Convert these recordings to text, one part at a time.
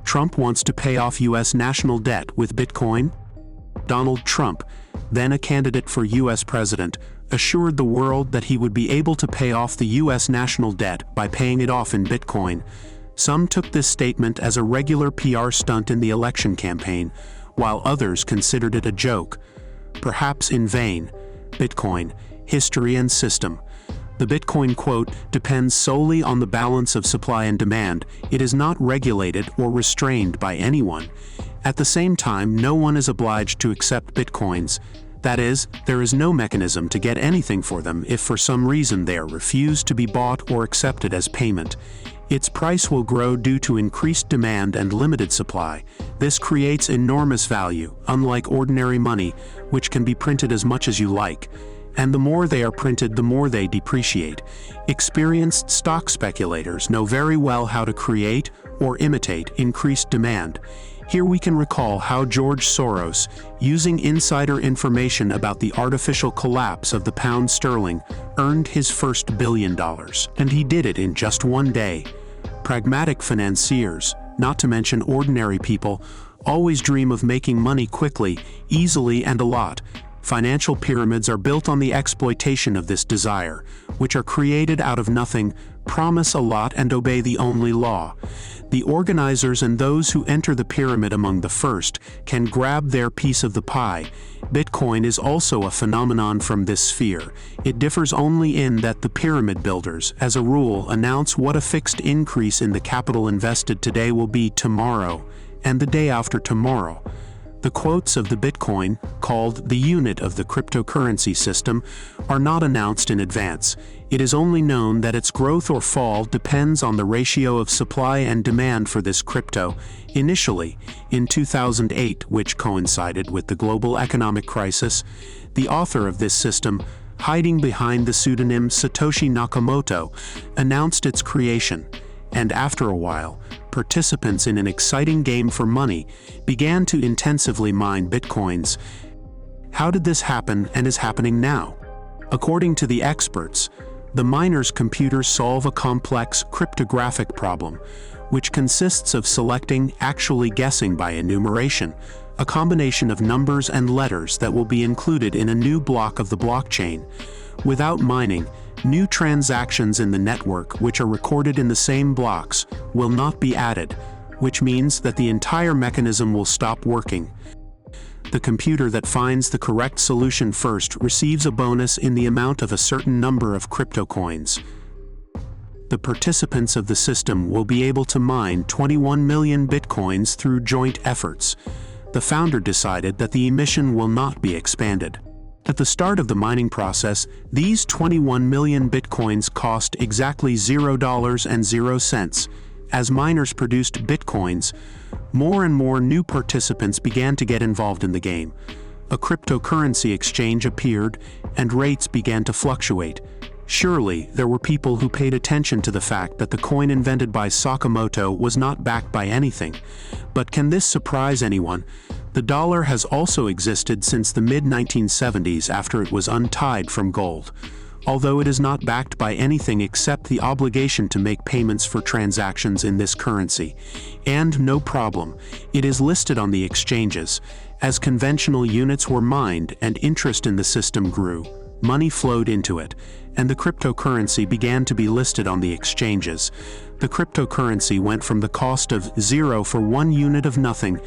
Trump wants to pay off U.S. national debt with Bitcoin? Donald Trump, then a candidate for U.S. president, assured the world that he would be able to pay off the U.S. national debt by paying it off in Bitcoin. Some took this statement as a regular PR stunt in the election campaign, while others considered it a joke. Perhaps in vain. Bitcoin, history and system. The Bitcoin quote depends solely on the balance of supply and demand. It is not regulated or restrained by anyone. At the same time, no one is obliged to accept Bitcoins. That is, there is no mechanism to get anything for them if for some reason they are refused to be bought or accepted as payment. Its price will grow due to increased demand and limited supply. This creates enormous value, unlike ordinary money, which can be printed as much as you like. And the more they are printed, the more they depreciate. Experienced stock speculators know very well how to create or imitate increased demand. Here we can recall how George Soros, using insider information about the artificial collapse of the pound sterling, earned his first $1 billion. And he did it in just one day. Pragmatic financiers, not to mention ordinary people, always dream of making money quickly, easily, and a lot. Financial pyramids are built on the exploitation of this desire, which are created out of nothing, promise a lot, and obey the only law. The organizers and those who enter the pyramid among the first can grab their piece of the pie. Bitcoin is also a phenomenon from this sphere. It differs only in that the pyramid builders, as a rule, announce what a fixed increase in the capital invested today will be tomorrow, and the day after tomorrow. The quotes of the Bitcoin, called the unit of the cryptocurrency system, are not announced in advance. It is only known that its growth or fall depends on the ratio of supply and demand for this crypto. Initially, in 2008, which coincided with the global economic crisis, the author of this system, hiding behind the pseudonym Satoshi Nakamoto, announced its creation. And after a while, participants in an exciting game for money began to intensively mine bitcoins. How did this happen and is happening now? According to the experts, the miners' computers solve a complex cryptographic problem, which consists of selecting, actually guessing by enumeration, a combination of numbers and letters that will be included in a new block of the blockchain. Without mining, new transactions in the network which are recorded in the same blocks will not be added, which means that the entire mechanism will stop working. The computer that finds the correct solution first receives a bonus in the amount of a certain number of crypto coins. The participants of the system will be able to mine 21 million bitcoins through joint efforts. The founder decided that the emission will not be expanded. At the start of the mining process, these 21 million bitcoins cost exactly $0.00. As miners produced bitcoins, more and more new participants began to get involved in the game. A cryptocurrency exchange appeared, and rates began to fluctuate. Surely, there were people who paid attention to the fact that the coin invented by Sakamoto was not backed by anything. But can this surprise anyone? The dollar has also existed since the mid-1970s after it was untied from gold. Although it is not backed by anything except the obligation to make payments for transactions in this currency. And no problem, it is listed on the exchanges. As conventional units were mined and interest in the system grew, money flowed into it, and the cryptocurrency began to be listed on the exchanges. The cryptocurrency went from the cost of $0 for 1 unit of nothing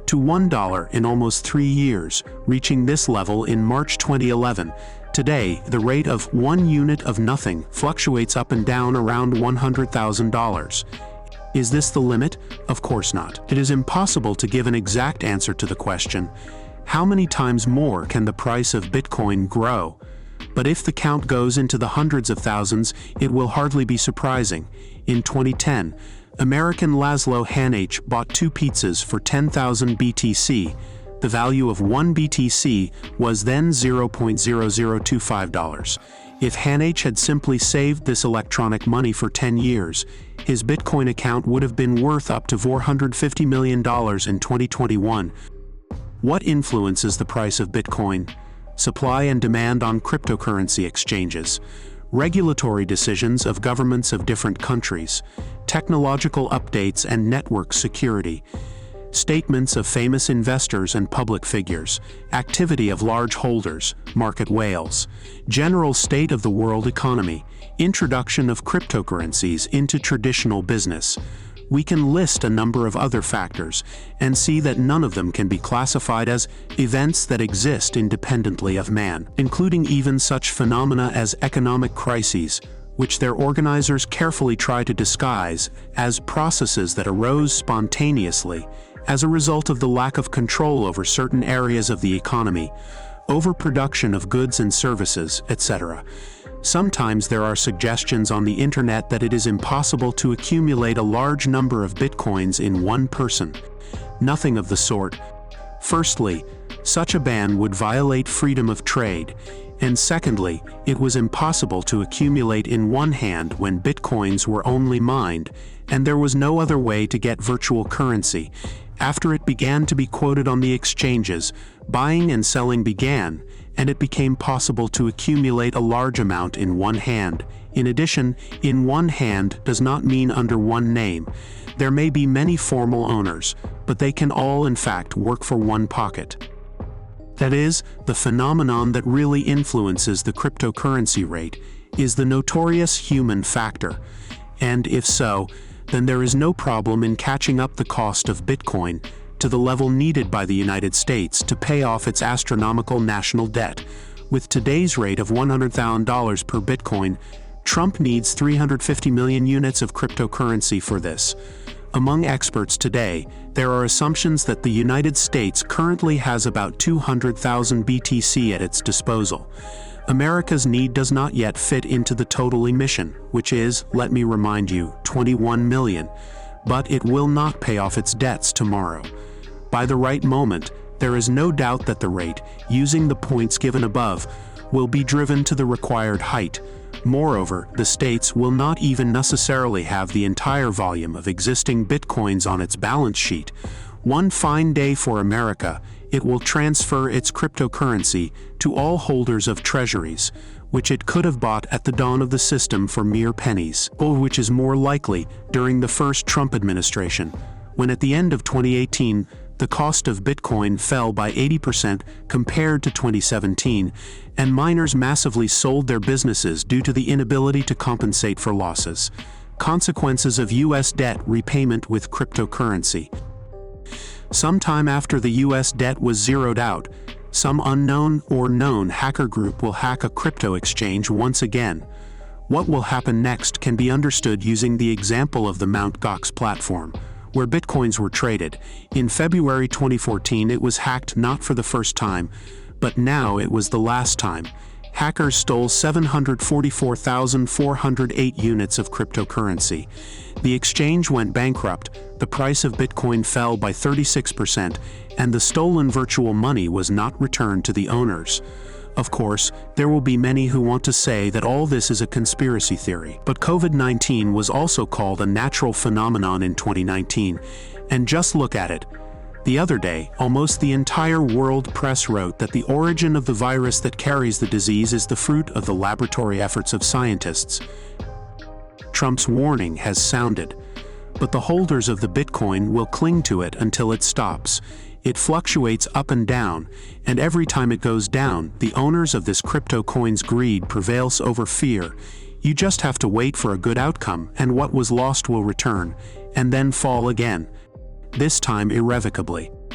to $1 in almost 3 years, reaching this level in March 2011. Today, the rate of 1 unit of nothing fluctuates up and down around $100,000. Is this the limit? Of course not. It is impossible to give an exact answer to the question, how many times more can the price of Bitcoin grow? But if the count goes into the hundreds of thousands, it will hardly be surprising. In 2010, American Laszlo Hanich bought 2 pizzas for 10,000 BTC. The value of 1 BTC was then $0.0025. If Hanich had simply saved this electronic money for 10 years, his Bitcoin account would have been worth up to $450 million in 2021. What influences the price of Bitcoin? Supply and demand on cryptocurrency exchanges. regulatory decisions of governments of different countries, technological updates and network security, statements of famous investors and public figures, activity of large holders, market whales, general state of the world economy, introduction of cryptocurrencies into traditional business. We can list a number of other factors and see that none of them can be classified as events that exist independently of man, including even such phenomena as economic crises, which their organizers carefully try to disguise as processes that arose spontaneously as a result of the lack of control over certain areas of the economy, overproduction of goods and services, etc. Sometimes there are suggestions on the internet that it is impossible to accumulate a large number of bitcoins in one person. Nothing of the sort. Firstly, such a ban would violate freedom of trade, and secondly, it was impossible to accumulate in one hand when bitcoins were only mined, and there was no other way to get virtual currency. After it began to be quoted on the exchanges, buying and selling began, and it became possible to accumulate a large amount in one hand. In addition, in one hand does not mean under one name. There may be many formal owners, but they can all in fact work for one pocket. That is, the phenomenon that really influences the cryptocurrency rate is the notorious human factor. And if so, then there is no problem in catching up the cost of Bitcoin to the level needed by the United States to pay off its astronomical national debt. With today's rate of $100,000 per Bitcoin, Trump needs 350 million units of cryptocurrency for this. Among experts today, there are assumptions that the United States currently has about 200,000 BTC at its disposal. America's need does not yet fit into the total emission, which is, let me remind you, 21 million. But it will not pay off its debts tomorrow. By the right moment, there is no doubt that the rate, using the points given above, will be driven to the required height. Moreover, the states will not even necessarily have the entire volume of existing bitcoins on its balance sheet. One fine day for America, it will transfer its cryptocurrency to all holders of treasuries, which it could have bought at the dawn of the system for mere pennies, or which is more likely during the first Trump administration, when at the end of 2018, the cost of Bitcoin fell by 80% compared to 2017, and miners massively sold their businesses due to the inability to compensate for losses. Consequences of U.S. debt repayment with cryptocurrency. Sometime after the U.S. debt was zeroed out, some unknown or known hacker group will hack a crypto exchange once again. What will happen next can be understood using the example of the Mt. Gox platform, where bitcoins were traded. In February 2014, it was hacked not for the first time, but now it was the last time. Hackers stole 744,408 units of cryptocurrency. The exchange went bankrupt, the price of Bitcoin fell by 36%, and the stolen virtual money was not returned to the owners. Of course, there will be many who want to say that all this is a conspiracy theory, but COVID-19 was also called a natural phenomenon in 2019, and just look at it. The other day, almost the entire world press wrote that the origin of the virus that carries the disease is the fruit of the laboratory efforts of scientists. Trump's warning has sounded, but the holders of the Bitcoin will cling to it until it stops. It fluctuates up and down, and every time it goes down, the owners of this crypto coin's greed prevails over fear. You just have to wait for a good outcome, and what was lost will return, and then fall again. This time irrevocably.